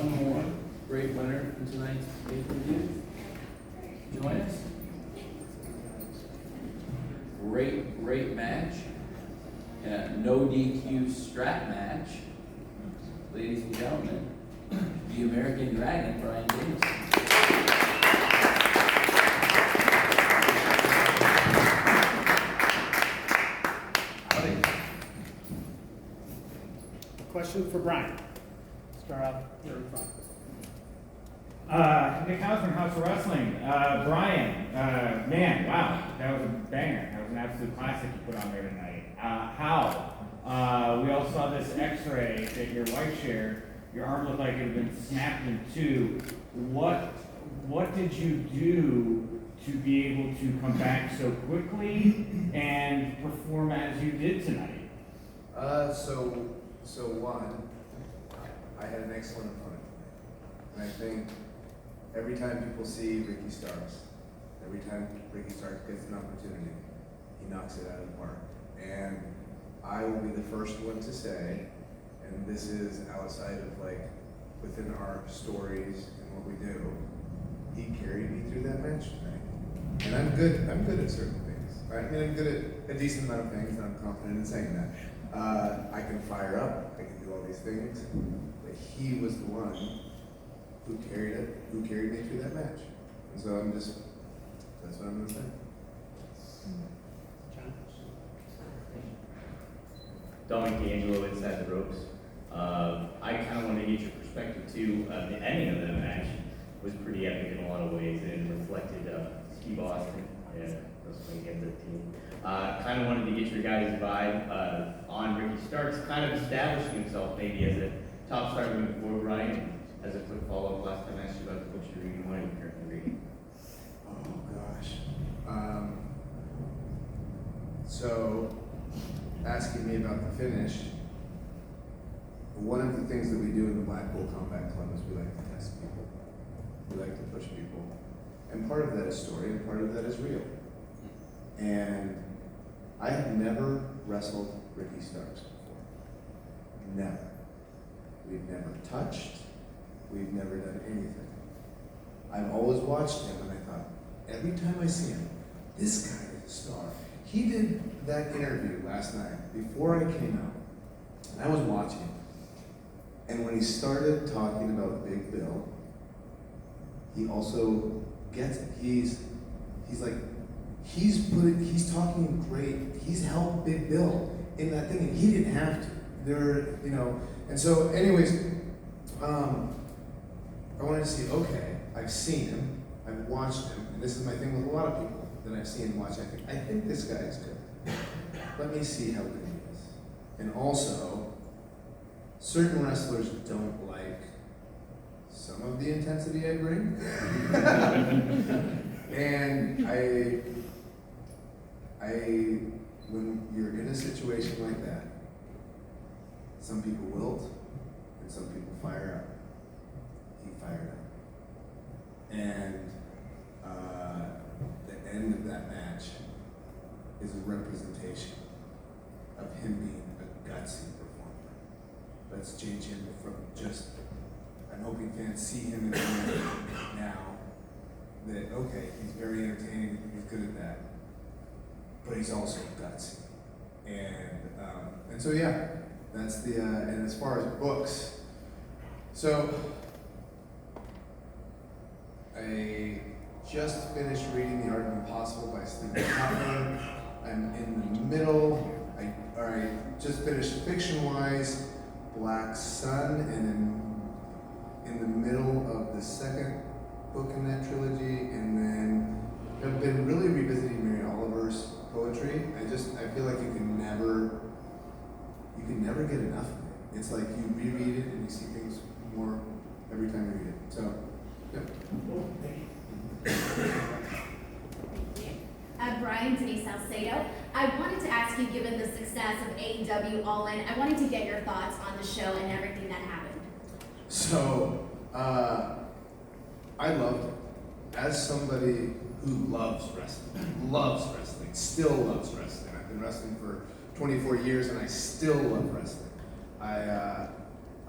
one more great winner in tonight's pay-per-view. Join us. Great match. No DQ strap match. Ladies and gentlemen, the American Dragon, Bryan Danielson. Question for Bryan. Start out here in front. Nick House from House of Wrestling. Bryan, man, wow, that was a banger. That was an absolute classic you put on there tonight. We all saw this X-ray that your wife shared. Your arm looked like it had been snapped in two. What did you do to be able to come back so quickly and perform as you did tonight? So one, I had an excellent opponent. And I think every time people see Ricky Starks, every time Ricky Starks gets an opportunity, he knocks it out of the park. And I will be the first one to say, and this is outside of like within our stories and what we do, he carried me through that match tonight. And I'm good at certain things. I mean, I'm good at a decent amount of things, and I'm confident in saying that. I can fire up, I can do all these things, but he was the one who carried me through that match. And so that's what I'm gonna say. Dominic D'Angelo inside the ropes. I kind of want to get your perspective too. The ending of that match was pretty epic in a lot of ways and reflected Steve Austin and WrestleMania 13. Kind of wanted to get your guys' vibe on Ricky Starks, kind of establishing himself maybe as a top star moving forward. Ryan, as a quick follow-up, last time I asked you about the books you're reading, what are you currently reading? Oh gosh. So, asking me about the finish, one of the things that we do in the Blackpool Combat Club is we like to test people. We like to push people. And part of that is story and part of that is real. And I have never wrestled Ricky Starks before. Never. We've never touched. We've never done anything. I've always watched him and I thought, every time I see him, this guy is a star. He did that interview last night before I came out. And I was watching. And when he started talking about Big Bill, he also gets it. He's talking great. He's helped Big Bill in that thing, and he didn't have to. And so, anyways, I wanted to see. Okay, I've seen him, I've watched him, and this is my thing with a lot of people that I've seen and watched. I think this guy is good. Let me see how good he is. And also, certain wrestlers don't like some of the intensity I bring. And when you're in a situation like that, some people wilt and some people fire up. He fired up. And the end of that match is a representation of him being a gutsy performer. Let's change him from just, I'm hoping fans see him in the ring now, that okay, he's very entertaining, he's good at that, but he's also gutsy. And so yeah, that's the, and as far as books, so I just finished reading The Art of Impossible by Stephen Kotler. I'm in the middle, I just finished fiction-wise Black Sun, and in the middle of the second book in that trilogy, and then I've been really revisiting Mary Oliver's poetry. I feel like you can never get enough of it. It's like you reread it and you see things more every time you read it. So, yeah. Bryan, Denise Salcedo. I wanted to ask you, given the success of AEW All In, I wanted to get your thoughts on the show and everything that happened. So, I loved it. As somebody who loves wrestling, still loves wrestling. I've been wrestling for 24 years and I still love wrestling. I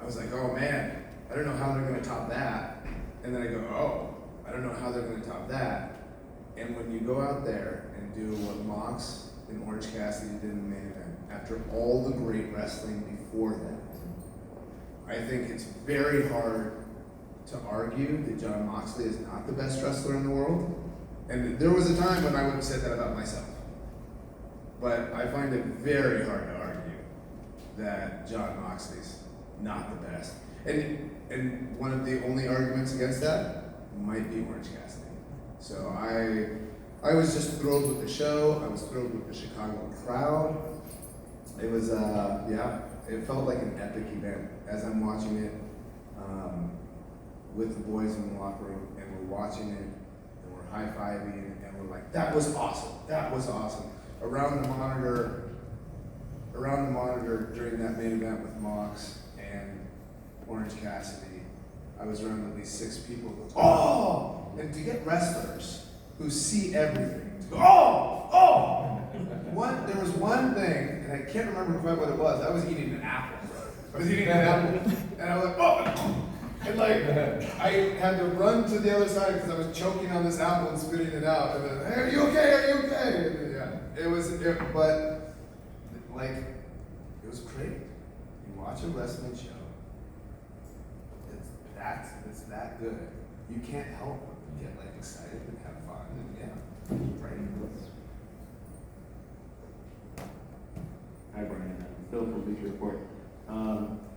was like, oh man, I don't know how they're gonna top that. And then I go, oh, I don't know how they're gonna top that. And when you go out there and do what Mox and Orange Cassidy did in the main event, after all the great wrestling before that, I think it's very hard to argue that Jon Moxley is not the best wrestler in the world. And there was a time when I would have said that about myself. But I find it very hard to argue that Jon Moxley's not the best. And one of the only arguments against that might be Orange Cassidy. So I was just thrilled with the show. I was thrilled with the Chicago crowd. It was, it felt like an epic event as I'm watching it with the boys in the locker room, and we're watching it, and we're high-fiving, and we're like, that was awesome, that was awesome. Around the monitor during that main event with Mox and Orange Cassidy, I was around at least 6 people who go, oh! And to get wrestlers who see everything, to go, oh! There was one thing, and I can't remember quite what it was. I was eating an apple. And I was like, oh! And like, I had to run to the other side because I was choking on this apple and spitting it out. And then, hey, are you okay? Are you okay? And yeah, but like, it was great. You watch a wrestling show, it's that good. You can't help but get like excited and have fun, and yeah, right. Hi, Brian. Phil from Bleacher Report.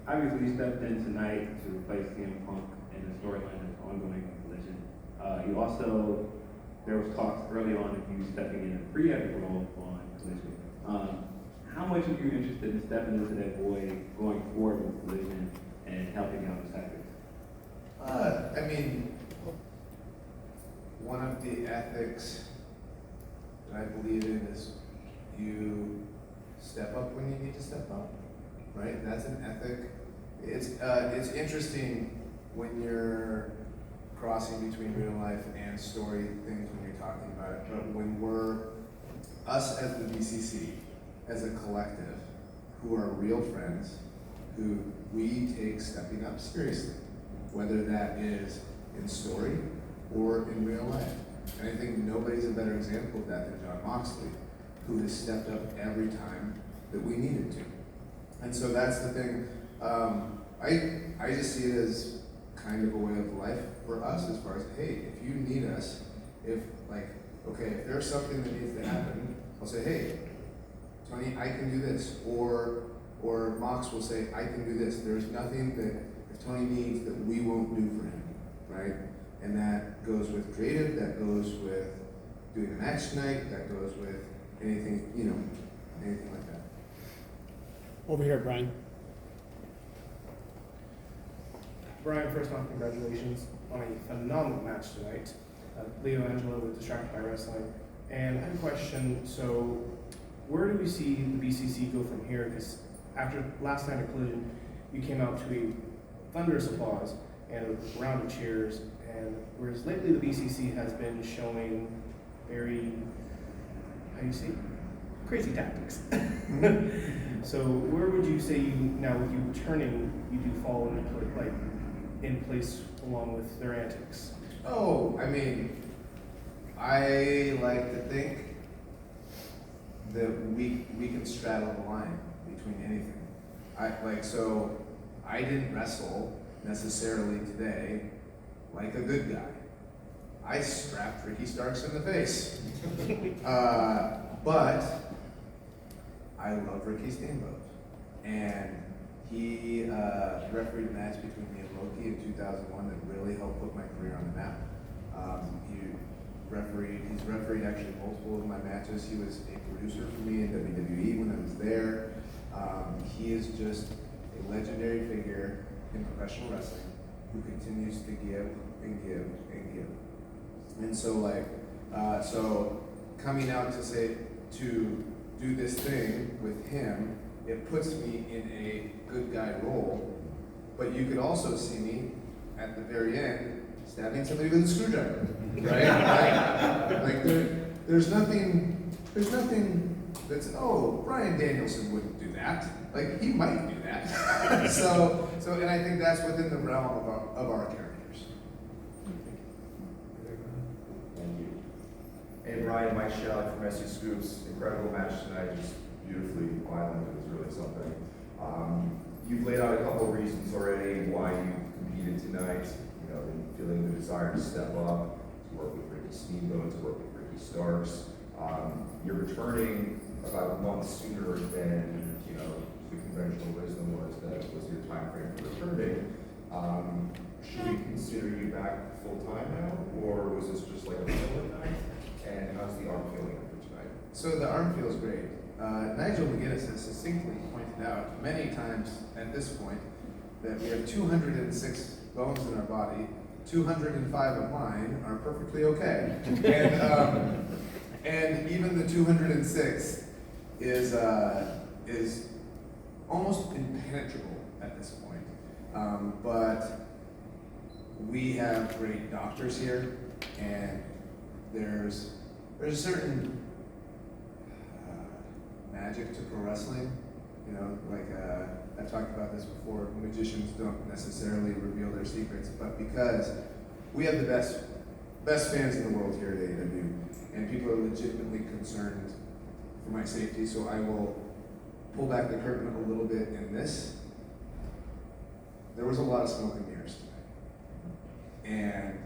Obviously, you stepped in tonight to replace CM Punk in the storyline that's ongoing on Collision. There was talks early on of you stepping in a pre-epic role on Collision. How much are you interested in stepping into that void going forward with Collision and helping out with Epic? I mean, one of the ethics that I believe in is you step up when you need to step up, right? That's an ethic. It's interesting when you're crossing between real life and story things when you're talking about it, but when us as the BCC, as a collective, who are real friends, who we take stepping up seriously, whether that is in story or in real life. And I think nobody's a better example of that than Jon Moxley, who has stepped up every time that we needed to. And so that's the thing. I just see it as kind of a way of life for us as far as, hey, if you need us, if there's something that needs to happen, I'll say, hey, Tony, I can do this. Or Mox will say, I can do this. There's nothing that if Tony needs that we won't do for him, right? And that goes with creative, that goes with doing a match tonight, that goes with anything, anything like that. Over here, Brian. Brian, first off, congratulations on a phenomenal match tonight. Leo Angelo with Distracted by Wrestling. And I have a question. So, where do we see the BCC go from here? Because after last night at Collision, you came out to a thunderous applause and a round of cheers. And whereas lately the BCC has been showing very, crazy tactics. So where would you say now with you returning, you do fall in place along with their antics? Oh, I mean, I like to think that we can straddle the line between anything. I didn't wrestle necessarily today like a good guy. I strapped Ricky Starks in the face. But I love Ricky Steamboat. And he refereed a match between me and Loki in 2001 that really helped put my career on the map. He's refereed actually multiple of my matches. He was a producer for me in WWE when I was there. He is just a legendary figure in professional wrestling who continues to give and give and give. And so coming out to do this thing with him, it puts me in a good guy role, but you could also see me at the very end stabbing somebody with a screwdriver, right? There's nothing that's, Bryan Danielson wouldn't do that. He might do that. So So, and I think that's within the realm of our characters. Thank you. Hey Brian, Mike Shelley from SU Scoops. Incredible match tonight, just beautifully violent. It was really something. You've laid out a couple of reasons already why you competed tonight. You know, feeling the desire to step up, to work with Ricky Steamboat, to work with Ricky Starks. You're returning about a month sooner than, you know, the conventional wisdom was that was your time frame for returning. Should we consider you back full time now, or was this just like a pilot night? And how's the arm feeling after tonight? So the arm feels great. Nigel McGuinness has succinctly pointed out many times at this point that we have 206 bones in our body, 205 of mine are perfectly okay. And even the 206 is almost impenetrable at this point. But we have great doctors here, and there's a certain magic to pro wrestling. You know, like I've talked about this before, magicians don't necessarily reveal their secrets, but because we have the best fans in the world here at AEW, and people are legitimately concerned for my safety, so I will pull back the curtain a little bit in this. There was a lot of smoke and mirrors tonight, and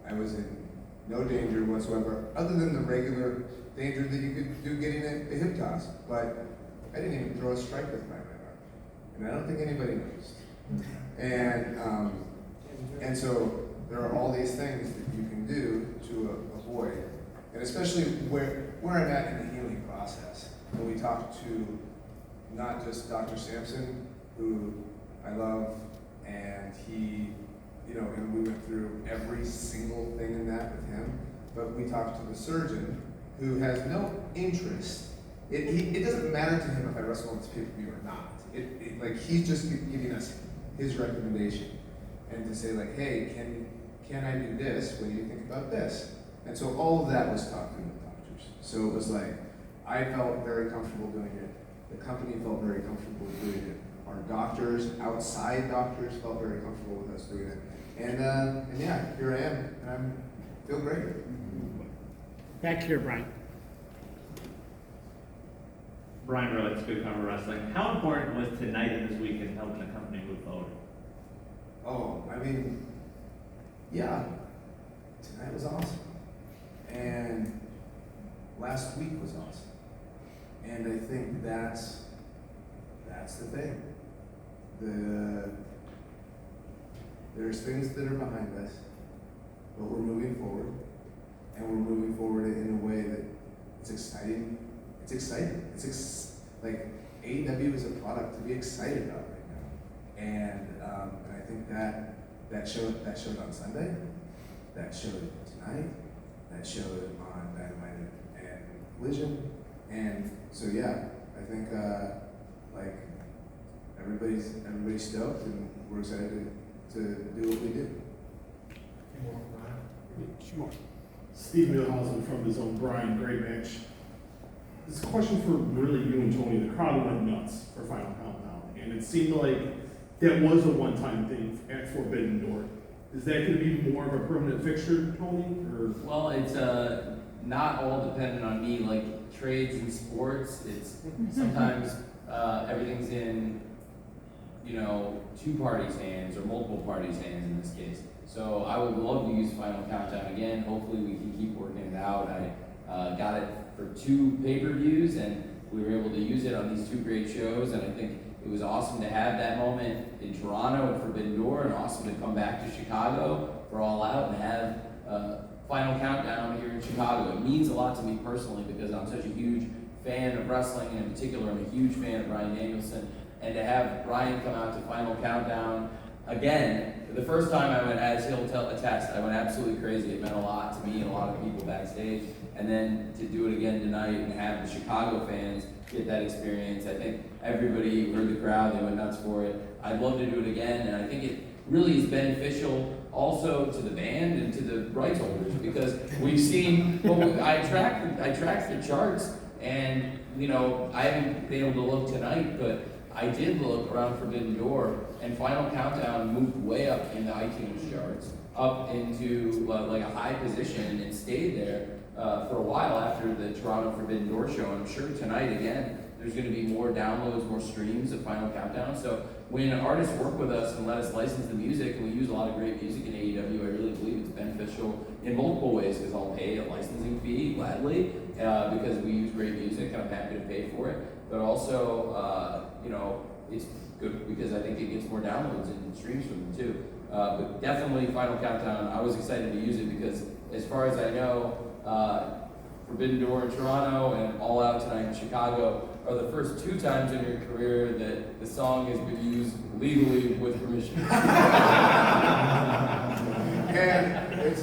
I was in no danger whatsoever, other than the regular danger that you could do getting a hip toss, but I didn't even throw a strike with my right arm, and I don't think anybody noticed. And so there are all these things that you can do to avoid, and especially where I'm at in the healing process. When we talked to not just Dr. Sampson, who I love, and he, you know, and we went through every single thing in that with him, but we talked to the surgeon, who has no interest. It doesn't matter to him if I wrestle on this pay-per-view or not. Like, he's just giving us his recommendation, and to say like, hey, can I do this? What do you think about this? And so all of that was talked through with doctors. So it was like, I felt very comfortable doing it. The company felt very comfortable doing it. Our doctors, outside doctors, felt very comfortable with us doing it. And yeah, here I am, and I feel great. Back here, Brian. Brian Rowlett, Good Karma Wrestling. How important was tonight and this week in helping the company move forward? Oh, I mean, yeah, tonight was awesome. And last week was awesome. And I think that's the thing. There's things that are behind us, but we're moving forward. And we're moving forward in a way that it's exciting. It's exciting. Like, AEW is a product to be excited about right now. And I think that showed on Sunday, that showed tonight, that showed on Dynamite and Collision. And so yeah, I think like everybody's stoked, and we're excited to do what we do. Sure. Steve Millhausen from his own Brian, great match. This is a question for really you and Tony. The crowd went nuts for Final Countdown, and it seemed like that was a one-time thing at Forbidden Door. Is that going to be more of a permanent fixture, Tony? Or? Well, it's not all dependent on me. Like trades and sports, it's sometimes everything's in, you know, two parties' hands or multiple parties' hands in this case. So I would love to use Final Countdown again. Hopefully we can keep working it out. I got it for 2 pay-per-views, and we were able to use it on these 2 great shows, and I think it was awesome to have that moment in Toronto at Forbidden Door, and awesome to come back to Chicago for All Out and have Final Countdown here in Chicago. It means a lot to me personally because I'm such a huge fan of wrestling, and in particular I'm a huge fan of Bryan Danielson, and to have Bryan come out to Final Countdown again. The first time I went, as he'll attest, I went absolutely crazy. It meant a lot to me and a lot of people backstage. And then to do it again tonight and have the Chicago fans get that experience, I think everybody heard the crowd, they went nuts for it. I'd love to do it again, and I think it really is beneficial also to the band and to the rights holders, because we've seen, well, I tracked the charts, and you know, I haven't been able to look tonight, but I did look around Forbidden Door, and Final Countdown moved way up in the iTunes charts, up into like a high position, and stayed there for a while after the Toronto Forbidden Door show. And I'm sure tonight, again, there's going to be more downloads, more streams of Final Countdown. So when artists work with us and let us license the music, and we use a lot of great music in AEW, I really believe it's beneficial in multiple ways, because I'll pay a licensing fee gladly, because we use great music, and I'm happy to pay for it. But also, it's good because I think it gets more downloads and streams from them too. But definitely Final Countdown, I was excited to use it because, as far as I know, Forbidden Door in Toronto and All Out tonight in Chicago are the first 2 times in your career that the song has been used legally with permission. And it's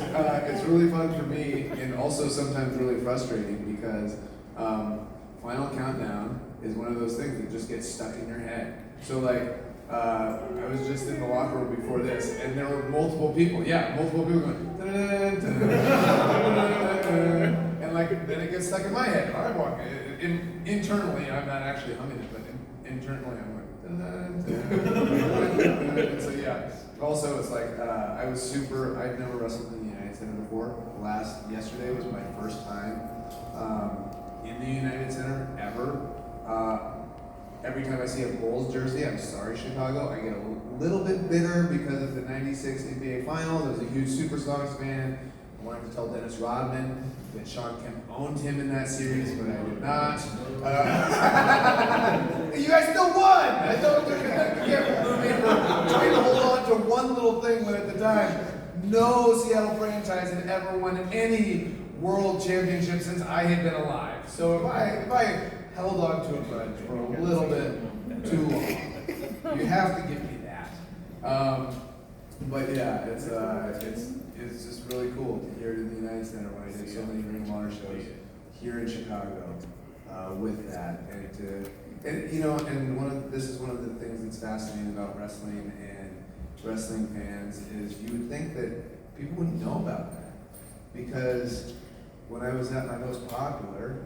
really fun for me, and also sometimes really frustrating, because Final Countdown is one of those things that just gets stuck in your head. So like, I was just in the locker room before this, and there were multiple people going, "Dun-dun-dun, dun-dun-dun-dun," and like, then it gets stuck in my head. I'm walking, internally, I'm not actually humming it, but internally I'm like, dun-dun-dun, and so yeah. Also, it's like, I've never wrestled in the United Center before. Yesterday was my first time in the United Center ever. Every time I see a Bulls jersey, I'm sorry, Chicago, I get a little bit bitter because of the '96 NBA Finals. I was a huge Supersonics fan. I wanted to tell Dennis Rodman that Sean Kemp owned him in that series, but I did not. You guys still won! I don't think you can't remove me for trying to hold on to one little thing when at the time, no Seattle franchise had ever won any world championship since I had been alive. So if I held on to a grudge for a little bit too long, you have to give me that. But yeah, it's just really cool to hear it in the United Center when I did so many Ring of Honor shows here in Chicago with that, and this is one of the things that's fascinating about wrestling and wrestling fans is you would think that people wouldn't know about that, because when I was at my most popular,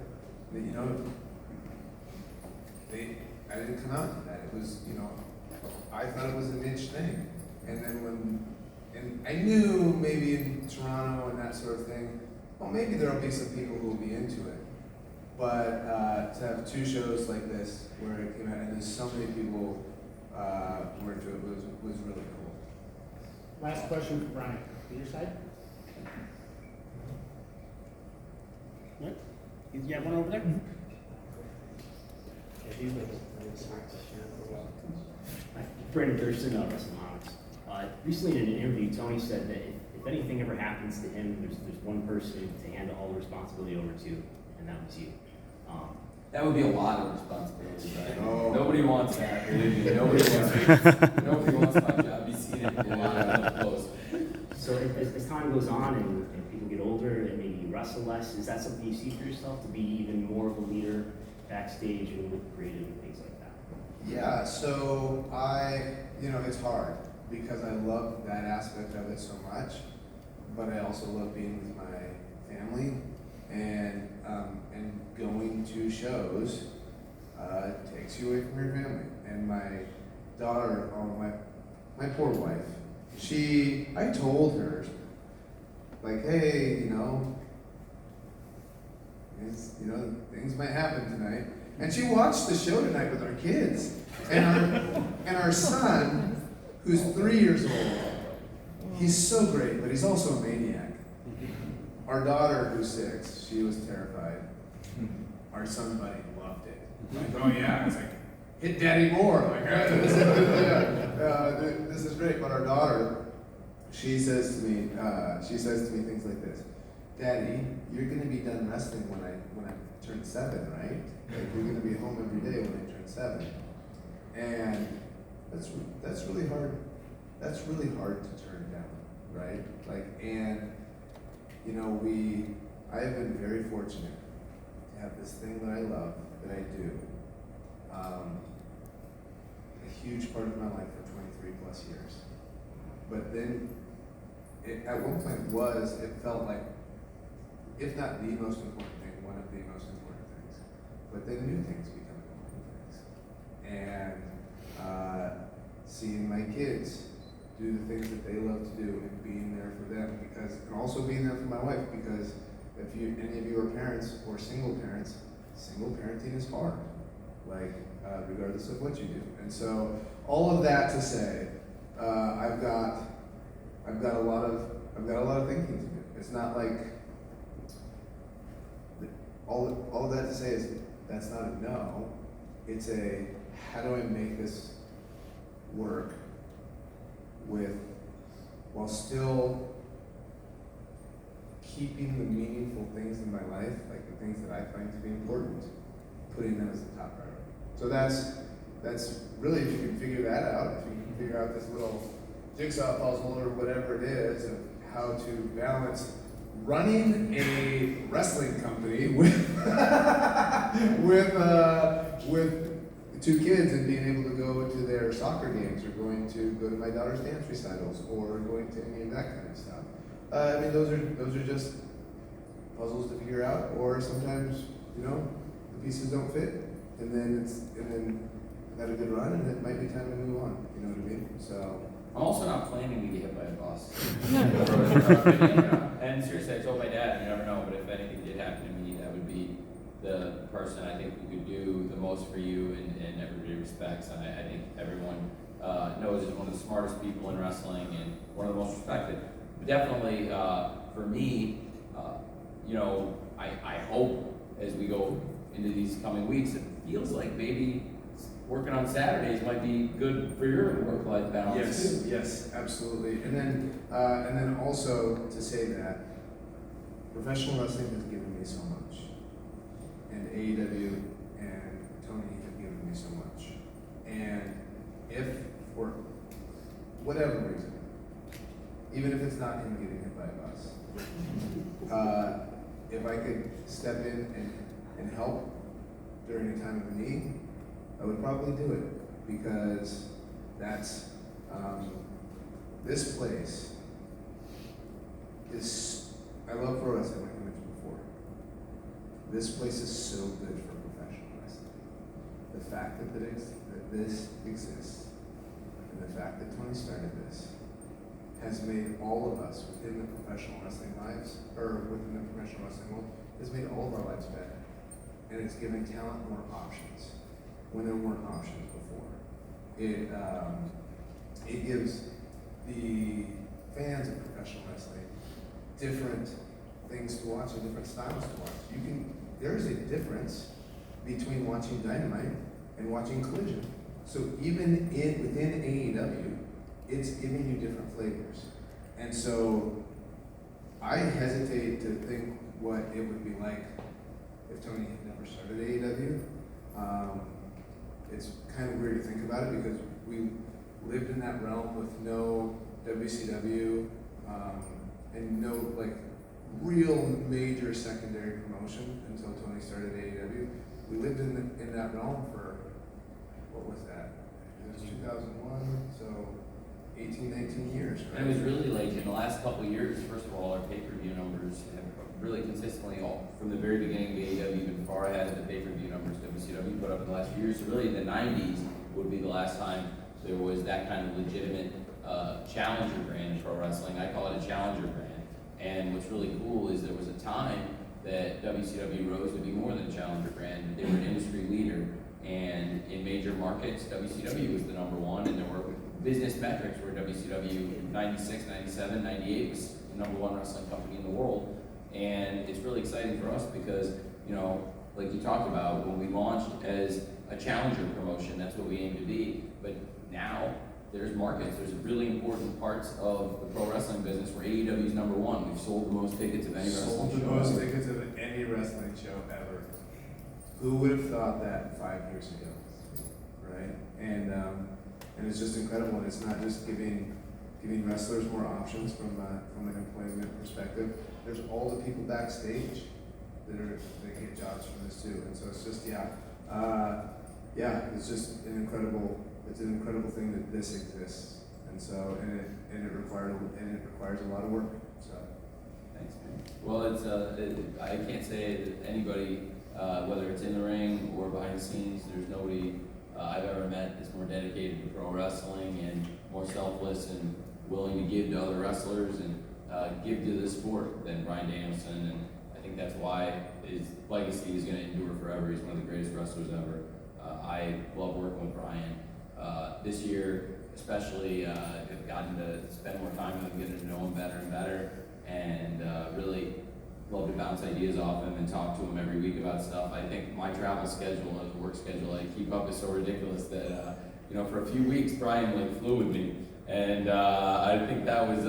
I didn't come out to that. It was, I thought it was a niche thing. And then and I knew maybe in Toronto and that sort of thing, well, maybe there'll be some people who will be into it. But to have 2 shows like this, where it came out, and there's so many people were into it, was really cool. Last question for Bryan. On your side? What? You got one over there? Brandon Thurston, WrestleNomics. Recently in an interview, Tony said that if anything ever happens to him, there's one person to hand all the responsibility over to, and that was you. That would be a lot of responsibility, right? Oh. Nobody wants that, believe me. Nobody wants my job. You've seen it a lot up close. So as time goes on and people get older and maybe you wrestle less, is that something you see for yourself, to be even more of a leader backstage and with creative and things like that? Yeah, so it's hard because I love that aspect of it so much, but I also love being with my family and going to shows takes you away from your family. And my daughter, my poor wife, I told her, like, hey, things might happen tonight. And she watched the show tonight with our kids. And our son, who's 3 years old, he's so great, but he's also a maniac. Our daughter, who's 6, she was terrified. Our son, buddy, loved it. Like, oh yeah, it's like, hit daddy more. Like, this is great. But our daughter, she says to me things like this: Daddy, you're gonna be done wrestling when I turn 7, right? Like, you're gonna be home every day when I turn 7. And that's really hard. That's really hard to turn down, right? Like, and I have been very fortunate to have this thing that I love, that I do, a huge part of my life for 23 plus years. But then, at one point it felt like, if not the most important thing, one of the most important things. But then new things become important things. And seeing my kids do the things that they love to do and being there for them and also being there for my wife, because if any of you are parents or single parenting is hard, like regardless of what you do. And so all of that to say, I've got a lot of thinking to do. It's not like all of that to say is that's not a no. It's a how do I make this work while still keeping the meaningful things in my life, like the things that I find to be important, putting them as the top priority. So that's really, if you can figure that out, if you can figure out this little jigsaw puzzle or whatever it is of how to balance running a wrestling company with with 2 kids and being able to go to their soccer games or going to go to my daughter's dance recitals or going to any of that kind of stuff. I mean, those are just puzzles to figure out, or sometimes, the pieces don't fit, and then I've had a good run, and it might be time to move on. You know what I mean? So I'm also not planning to get hit by a bus. And seriously, I told my dad, you never know, but if anything did happen to me, that would be the person I think who could do the most for you and everybody respects. And I think everyone knows he's one of the smartest people in wrestling and one of the most respected. But definitely, for me, I hope as we go into these coming weeks, it feels like maybe working on Saturdays might be good for your work-life balance. Yes, absolutely. And then also to say that professional wrestling has given me so much, and AEW and Tony have given me so much. And if for whatever reason, even if it's not him getting hit by a bus, if I could step in and help during a time of need, I would probably do it, because that's, this place is, I love pro wrestling, like I mentioned before. This place is so good for professional wrestling. The fact that this exists, and the fact that Tony started this, has made all of us within the professional wrestling lives, or within the professional wrestling world, has made all of our lives better. And it's given talent more options when there weren't options before. It gives the fans of professional wrestling different things to watch and different styles to watch. There is a difference between watching Dynamite and watching Collision. So even within AEW, it's giving you different flavors. And so I hesitate to think what it would be like if Tony had never started AEW. It's kind of weird to think about it, because we lived in that realm with no WCW and no real major secondary promotion until Tony started AEW. We lived in that realm for, what was that? It was 2001, so 18, 19 years, right? And it was really in the last couple of years, first of all, our pay-per-view numbers have really consistently, from the very beginning of AEW, even far ahead of the pay-per-view numbers WCW put up in the last few years. So really in the 90s would be the last time there was that kind of legitimate challenger brand in pro wrestling. I call it a challenger brand. And what's really cool is there was a time that WCW rose to be more than a challenger brand. They were an industry leader. And in major markets, WCW was the number one, and there were business metrics where WCW in 96, 97, 98 was the number one wrestling company in the world. And it's really exciting for us because, like you talked about, when we launched as a challenger promotion, that's what we aim to be. But now there's markets, there's really important parts of the pro wrestling business where AEW is number one. We've sold the most tickets of any wrestling show. Sold the most tickets of any wrestling show ever. Who would have thought that 5 years ago, right? And it's just incredible. And it's not just giving wrestlers more options from an employment perspective. There's all the people backstage that get jobs from this too. And so it's just it's just an incredible thing that this exists. And so it requires a lot of work. So thanks, man. Well, I can't say that anybody, whether it's in the ring or behind the scenes, there's nobody I've ever met is more dedicated to pro wrestling and more selfless and willing to give to other wrestlers and give to the sport than Bryan Danielson. And I think that's why his legacy is going to endure forever. He's one of the greatest wrestlers ever. I love working with Bryan. This year, especially, I've gotten to spend more time with him, getting to know him better and better, and really love to bounce ideas off him and talk to him every week about stuff. I think my travel schedule and work schedule I keep up is so ridiculous that for a few weeks Bryan flew with me, and I think that was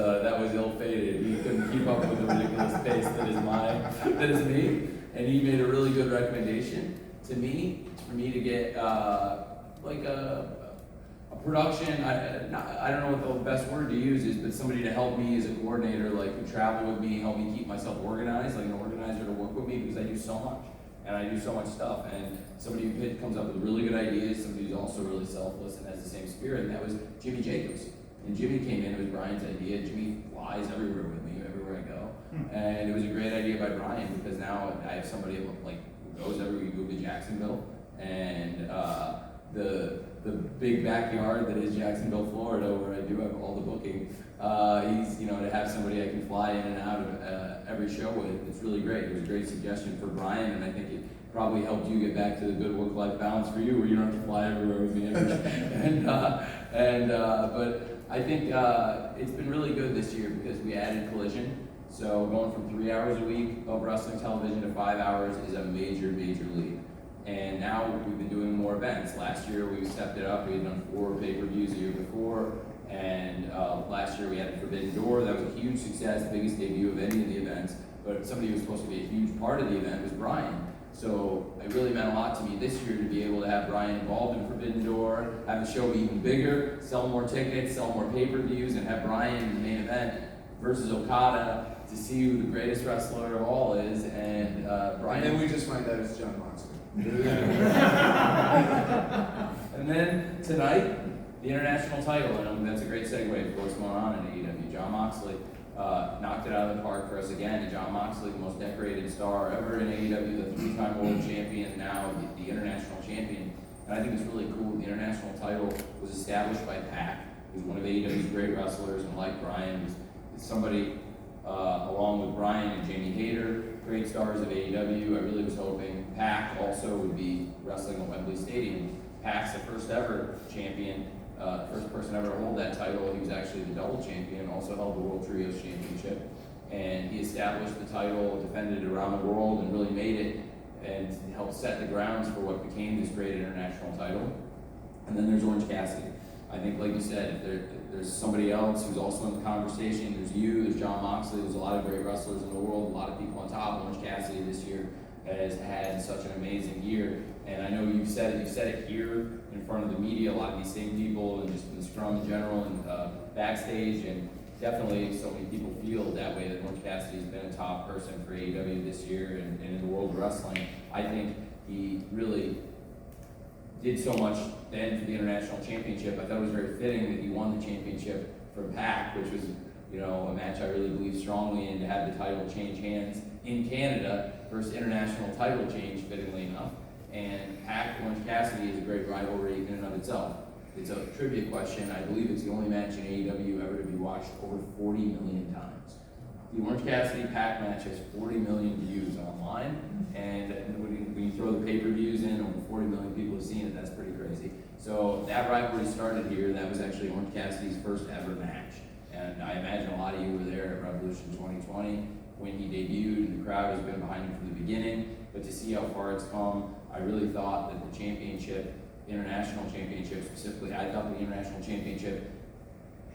ill-fated. He couldn't keep up with the ridiculous pace that is me, and he made a really good recommendation to me for me to get a production. I don't know what the best word to use is, but somebody to help me as a coordinator, who travel with me, help me keep myself organized, like an organizer to work with me, because I do so much and I do so much stuff. And somebody who comes up with really good ideas, somebody who's also really selfless and has the same spirit, and that was Jimmy Jacobs. And Jimmy came in, it was Bryan's idea. Jimmy flies everywhere with me, everywhere I go. And it was a great idea by Bryan, because now I have somebody who goes everywhere. We move to Jacksonville, and the big backyard that is Jacksonville, Florida, where I do have all the booking. To have somebody I can fly in and out of every show with, it's really great. It was a great suggestion for Bryan, and I think it probably helped you get back to the good work-life balance for you, where you don't have to fly everywhere with me every but I think it's been really good this year because we added Collision. So going from 3 hours a week of wrestling television to 5 hours is a major, major leap. And now we've been doing more events. Last year we stepped it up. We had done 4 pay-per-views a year before. And last year we had Forbidden Door. That was a huge success, biggest debut of any of the events. But somebody who was supposed to be a huge part of the event was Bryan. So it really meant a lot to me this year to be able to have Bryan involved in Forbidden Door, have the show be even bigger, sell more tickets, sell more pay-per-views, and have Bryan in the main event versus Okada to see who the greatest wrestler of all is. And Bryan. And then we just find out it's John Moxley. And then tonight, the international title, and that's a great segue for what's going on in AEW. John Moxley knocked it out of the park for us again. And John Moxley, the most decorated star ever in AEW, the 3-time world champion, now the international champion. And I think it's really cool. The international title was established by Pac, who's one of AEW's great wrestlers, and like Bryan, is somebody along with Bryan and Jamie Hayter, great stars of AEW. I really was hoping Pac also would be wrestling at Wembley Stadium. Pac's the first ever champion, first person ever to hold that title. He was actually the double champion, also held the World Trios Championship. And he established the title, defended it around the world, and really made it and helped set the grounds for what became this great international title. And then there's Orange Cassidy. I think, like you said, there's somebody else who's also in the conversation. There's you, there's John Moxley, there's a lot of great wrestlers in the world, a lot of people on top. Orange Cassidy this year has had such an amazing year. And I know you've said it here in front of the media, a lot of these same people, and just in the Scrum in general, and backstage, and definitely so many people feel that way, that Orange Cassidy's been a top person for AEW this year and in the world of wrestling. I think he really did so much then for the International Championship. I thought it was very fitting that he won the championship from Pac, which was, a match I really believe strongly in, to have the title change hands in Canada versus international title change, fittingly enough. And Pac Orange Cassidy is a great rivalry in and of itself. It's a trivia question. I believe it's the only match in AEW ever to be watched over 40 million times. The Orange Cassidy Pac match has 40 million views online, and when you throw the pay-per-views in, over 40 million people have seen it. That's pretty crazy. So that rivalry started here. That was actually Orange Cassidy's first ever match. And I imagine a lot of you were there at Revolution 2020 when he debuted, and the crowd has been behind him from the beginning. But to see how far it's come, I really thought that the championship, international championship specifically, I thought the international championship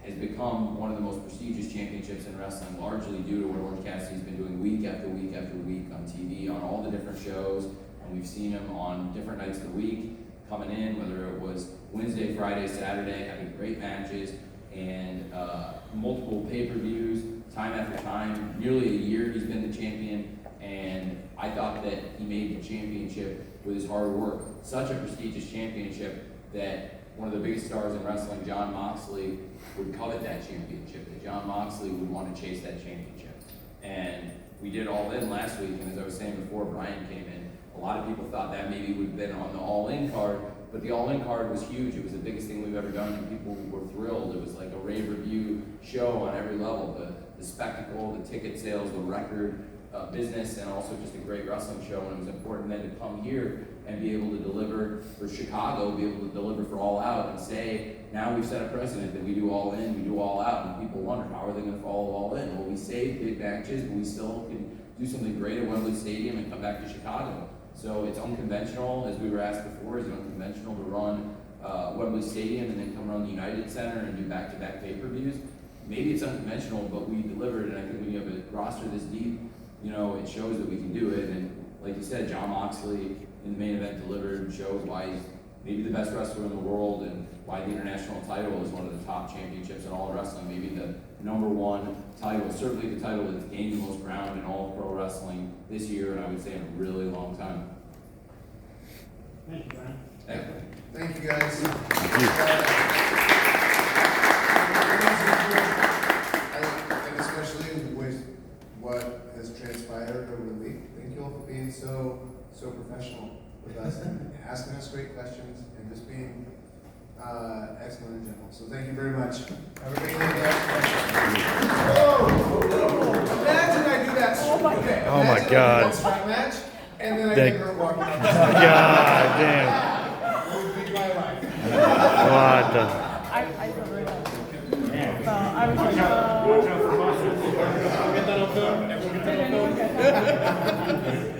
has become one of the most prestigious championships in wrestling, largely due to what Orange Cassidy's been doing week after week after week on TV, on all the different shows. And we've seen him on different nights of the week coming in, whether it was Wednesday, Friday, Saturday, having great matches, and multiple pay-per-views, time after time. Nearly a year he's been the champion, and I thought that he made the championship with his hard work. Such a prestigious championship that one of the biggest stars in wrestling, John Moxley, would covet that championship, that John Moxley would want to chase that championship. And we did All In last week, and as I was saying before Bryan came in, a lot of people thought that maybe would have been on the All In card, But the All In card was huge. It was the biggest thing we've ever done, and people were thrilled. It was like a rave review show on every level. The spectacle, the ticket sales, the record business, and also just a great wrestling show. And it was important then to come here and be able to deliver for Chicago, be able to deliver for All Out, and say, now we've set a precedent that we do All In, we do All Out, and people wonder, how are they going to follow All In? Well, we save big matches, but we still can do something great at Wembley Stadium and come back to Chicago. So it's unconventional, as we were asked before, is it unconventional to run Wembley Stadium and then come run the United Center and do back-to-back pay-per-views? Maybe it's unconventional, but we delivered, and I think when you have a roster this deep, you know, it shows that we can do it. And like you said, John Moxley in the main event delivered, shows why he's maybe the best wrestler in the world and why the international title is one of the top championships in all of wrestling, maybe the #1 title, certainly the title that's gained the most ground in all of pro wrestling this year, and I would say in a really long time. Thank you, Brian. Thank you, guys. And especially with what has transpired over the week. Thank you all for being so professional with us and asking us great questions and just being excellent in general. So thank you very much. Have a great day, guys. Oh, imagine I do that. Okay, Oh my God. Strap match, and then I That- get her walking out. God damn. Would be my life. What the? I feel very bad. Yeah. So I was like, Watch out for buses. I'll get that on film, and we'll get that on film.